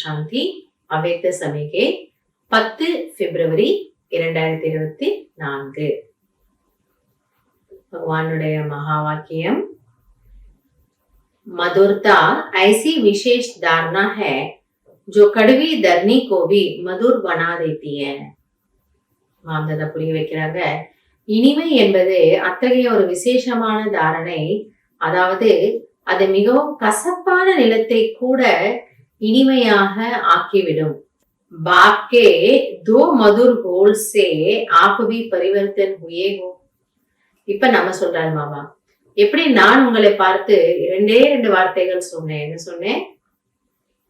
शांति अव्यक्त समय के 10 फरवरी 2024 भगवानुடைய महावाक्यम मधुरता ऐसी विशेष धारणा है जो कड़वी दरनी को भी मधुर बना देती है. மாந்தத புரிய வைக்கிறாங்க. இனிமை என்பது அத்தகைய ஒரு விசேஷமான தாரணை, அதாவது அது மிகவும் கசப்பான நிலத்தை கூட இனிமையாக ஆக்கிவிடும். बाके दो मधुर होल से आप भी परिवर्तन हुए हो. இப்ப நம்ம சொல்றாரு மாமா, எப்படி நான் உங்களை பார்த்து ரெண்டு வார்த்தைகள் சொன்னேன். என்ன சொன்னேன்?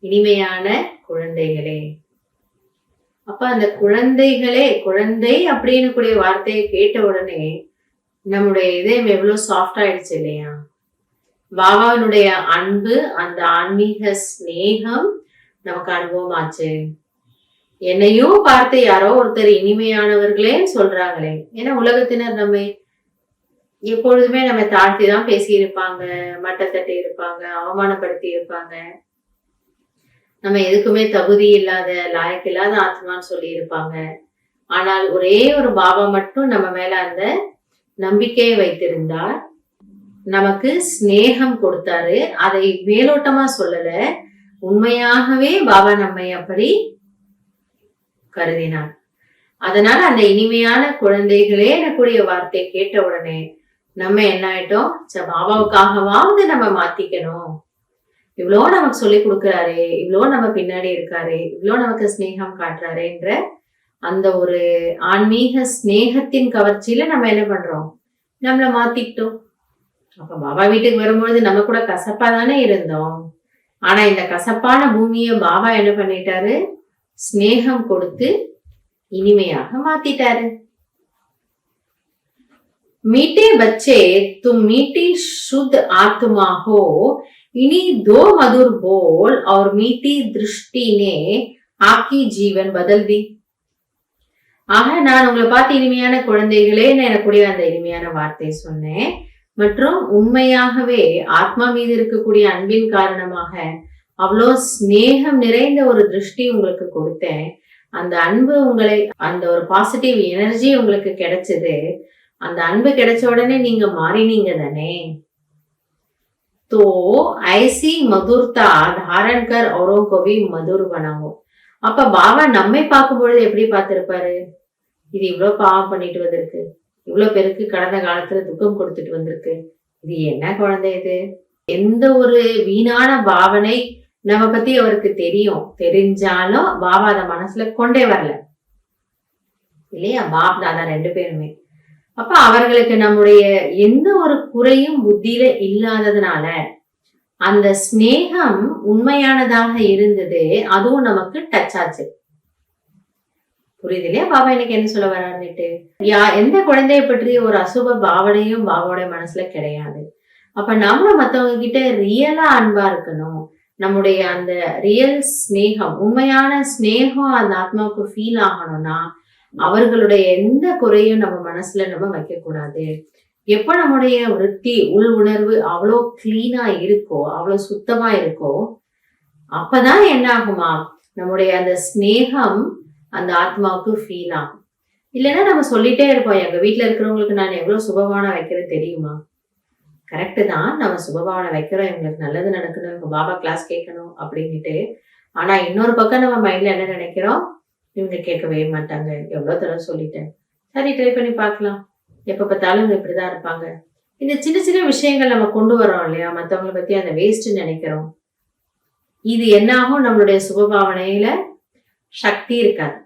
இனிமையான குழந்தைகளே. அப்ப அந்த குழந்தைகளே, குழந்தை அப்படின்னு கூடிய வார்த்தையை கேட்ட உடனே நம்முடைய இதயம் எவ்வளவு சாஃப்ட் ஆயிடுச்சு இல்லையா? பாபாவினுடைய அன்பு, அந்த ஆன்மீக ஸ்நேகம் நமக்கு அனுபவம் ஆச்சு. என்னையும் பார்த்து யாரோ ஒருத்தர் இனிமையானவர்களே சொல்றாங்களே. ஏன்னா உலகத்தினர் நம்ம எப்பொழுதுமே நம்ம தாழ்த்தி தான் பேசி இருப்பாங்க, மட்டத்தட்டி இருப்பாங்க, அவமானப்படுத்தி இருப்பாங்க, நம்ம எதுக்குமே தகுதி இல்லாத, லாயக்கு இல்லாத ஆத்மான்னு சொல்லி இருப்பாங்க. ஆனால் ஒரே ஒரு பாபா மட்டும் நம்ம மேல அந்த நம்பிக்கையை வைத்திருந்தார், நமக்கு ஸ்நேகம் கொடுத்தாரு. அதை மேலோட்டமா சொல்லல, உண்மையாகவே பாபா நம்மை அப்படி கருதினார். அதனால அந்த இனிமையான குழந்தைகளே எனக்குரிய வார்த்தை கேட்ட உடனே நம்ம என்ன ஆயிட்டோம்? பாபாவுக்காகவாவது நம்ம மாத்திக்கணும். இவ்வளோ நமக்கு சொல்லி கொடுக்கிறாரு, இவ்வளோ நம்ம பின்னாடி இருக்காரு, இவ்வளோ நமக்கு ஸ்நேகம் காட்டுறாருன்ற அந்த ஒரு ஆன்மீக ஸ்நேகத்தின் கவர்ச்சியில நம்ம என்ன பண்றோம்? நம்மள மாத்திக்கிட்டோம். அப்ப பாபா வீட்டுக்கு வரும்பொழுது நம்ம கூட கசப்பா தானே இருந்தோம். ஆனா இந்த கசப்பான பூமியை பாபா என்ன பண்ணிட்டாரு? ஸ்நேகம் கொடுத்து இனிமையாக மாத்திட்டாரு. मीठे बच्चे तुम मीठी शुद्ध आत्मा हो, इन्हीं दो मधुर बोल और मीठी दृष्टि ने आपकी जीवन बदल दी. ஆக நான் உங்களை பார்த்து இனிமையான குழந்தைகளே எனக்குடைய அந்த இனிமையான வார்த்தை சொன்னேன். மற்றும் உண்மையாகவே ஆத்மா மீது இருக்கக்கூடிய அன்பின் காரணமாக அவ்வளோ ஸ்நேகம் நிறைந்த ஒரு திருஷ்டி உங்களுக்கு கொடுத்தேன். அந்த அன்பு உங்களை, அந்த ஒரு பாசிட்டிவ் எனர்ஜி உங்களுக்கு கிடைச்சது. அந்த அன்பு கிடைச்ச உடனே நீங்க மாறினீங்க தானே. तो ऐसी मधुरता धारण कर औरों को भी मधुर बनाओ. அப்ப பாபா நம்மை பார்க்கும் பொழுது எப்படி பார்த்திருப்பாரு? இது இவ்வளவு பாவம் பண்ணிட்டு வந்திருக்கு, இவ்வளவு பேருக்கு கடந்த காலத்துல துக்கம் கொடுத்துட்டு வந்திருக்கு, இது என்ன குழந்தை இது? எந்த ஒரு வீணான பாவனை நம்ம பத்தி அவருக்கு தெரியும். தெரிஞ்சாலும் பாபா அத மனசுல கொண்டே வரல இல்லையா? பாப் தாதா ரெண்டு பேருமே. அப்ப அவர்களுக்கு நம்முடைய எந்த ஒரு குறையும் புத்தியில இல்லாததுனால அந்த ஸ்நேகம் உண்மையானதாக இருந்தது. அதுவும் நமக்கு டச் ஆச்சு. புரியுது இல்லையா பாபா எனக்கு என்ன சொல்ல வர்றாருன்னுட்டு? எந்த குழந்தைய பற்றிய ஒரு அசுப பாவனையும் பாபாவோட மனசுல கிடையாது. அப்ப நம்ம மத்தவங்க கிட்ட ரியலா அன்பா இருக்கணும். நம்முடைய அந்த ரியல் ஸ்நேகம், உண்மையான ஸ்நேகம் அந்த ஆத்மாவுக்கு ஃபீல் ஆகணும்னா அவர்களுடைய எந்த குறையும் நம்ம மனசுல நம்ம வைக்க கூடாது. எப்ப நம்முடைய விருத்தி, உள் உணர்வு அவ்வளோ கிளீனா இருக்கோ, அவ்வளவு சுத்தமா இருக்கோ, அப்பதான் என்ன ஆகுமா? நம்முடைய அந்த ஸ்நேகம் அந்த ஆத்மாவுக்கு ஃபீல் ஆகும். இல்லைன்னா நம்ம சொல்லிட்டே இருப்போம், எங்க வீட்டுல இருக்கிறவங்களுக்கு நான் எவ்வளவு சுபபாவனை வைக்கிறது தெரியுமா? கரெக்டு தான், நம்ம சுபபாவனை வைக்கிறோம், எங்களுக்கு நல்லது நடக்கணும், இவங்க பாபா கிளாஸ் கேட்கணும் அப்படின்னுட்டு. ஆனா இன்னொரு பக்கம் நம்ம மைண்ட்ல என்ன நினைக்கிறோம்? இவங்க கேட்கவே மாட்டாங்க, எவ்வளவு தடவை சொல்லிட்டேன், சரி ட்ரை பண்ணி பார்க்கலாம், எப்ப பார்த்தாலும் இவங்க இப்படிதான் இருப்பாங்க. இந்த சின்ன சின்ன விஷயங்கள் நம்ம கொண்டு வரோம் இல்லையா? மற்றவங்களை பத்தி அந்த வேஸ்ட் நினைக்கிறோம். இது என்ன ஆகும்? நம்மளுடைய சுபபாவனையில சக்தி இருக்காது.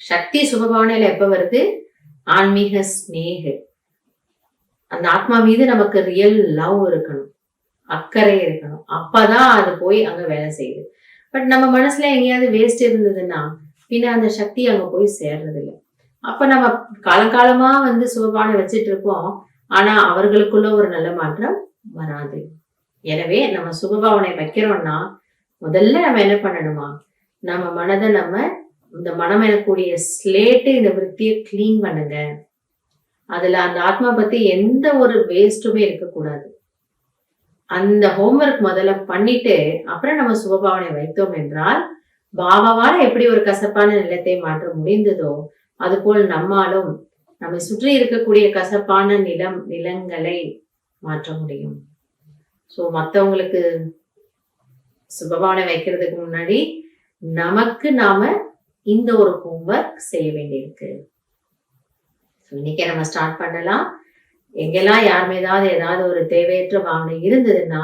சக்தி சுபபாவனையில எப்ப வருது? ஆன்மீக ஸ்நேக, அந்த ஆத்மா மீது நமக்கு ரியல் லவ் இருக்கணும், அக்கறை இருக்கணும். அப்பதான் அது போய் அங்க வேலை செய்யுது. பட் நம்ம மனசுல எங்கேயாவது வேஸ்ட் இருந்ததுன்னா பின்ன அந்த சக்தி அங்க போய் சேர்றது இல்லை. அப்ப நம்ம காலகாலமா சுபபாவனை வச்சிட்டு இருப்போம், ஆனா அவர்களுக்குள்ள ஒரு நல்ல மாற்றம் வராது. எனவே நம்ம சுபபாவனை வைக்கிறோம்னா முதல்ல நம்ம என்ன பண்ணணுமா? நம்ம மனதை, நம்ம இந்த மனம் எனக்கூடிய ஸ்லேட்டு, இந்த விருத்தியை கிளீன் பண்ணுங்க. அதுல அந்த ஆத்மா பத்தி எந்த ஒரு வேஸ்ட்டுமே இருக்கக்கூடாது. அந்த ஹோம்ஒர்க் முதல்ல பண்ணிட்டு அப்புறம் நம்ம சுபபாவனை வைத்தோம் என்றால் பாபாவால எப்படி ஒரு கசப்பான நிலத்தை மாற்ற முடிந்ததோ அதுபோல் நம்மாலும் நம்மை சுற்றி இருக்கக்கூடிய கசப்பான நிலங்களை மாற்ற முடியும். சோ மத்தவங்களுக்கு சுபபாவனை வைக்கிறதுக்கு முன்னாடி நமக்கு நாம இந்த ஒரு ஹோம்ஒர்க் செய்ய வேண்டியிருக்கு. இன்னைக்கே நம்ம ஸ்டார்ட் பண்ணலாம். எங்கெல்லாம் யார் மீதாவது ஏதாவது ஒரு தேவையற்ற பாவனை இருந்ததுன்னா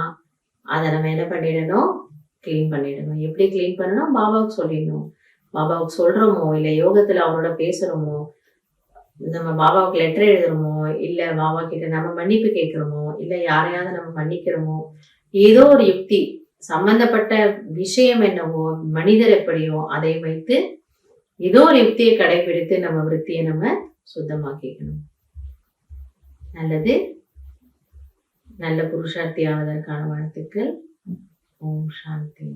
அதை நம்ம என்ன பண்ணிடணும், கிளீன் பண்ணிடணும். எப்படி கிளீன் பண்ணணும், பாபாவுக்கு சொல்லிடணும். பாபாவுக்கு சொல்றோமோ இல்ல யோகத்துல அவரோட பேசுறோமோ, நம்ம பாபாவுக்கு லெட்டர் எழுதுறோமோ இல்ல பாபா கிட்ட நம்ம மன்னிப்பு கேட்கிறோமோ இல்ல யாரையாவது நம்ம மன்னிக்கிறோமோ, ஏதோ ஒரு யுக்தி சம்பந்தப்பட்ட விஷயம் என்னவோ மனிதர் எப்படியோ அதை வைத்து ஏதோ ஒரு யுக்தியை கடைபிடித்து நம்ம விருத்தியை நம்ம சுத்தமாக்கிக்கணும். நல்லது. நல்ல புருஷார்த்தி ஆவதற்கான வாழ்த்துக்கள். ஓம் சாந்தி.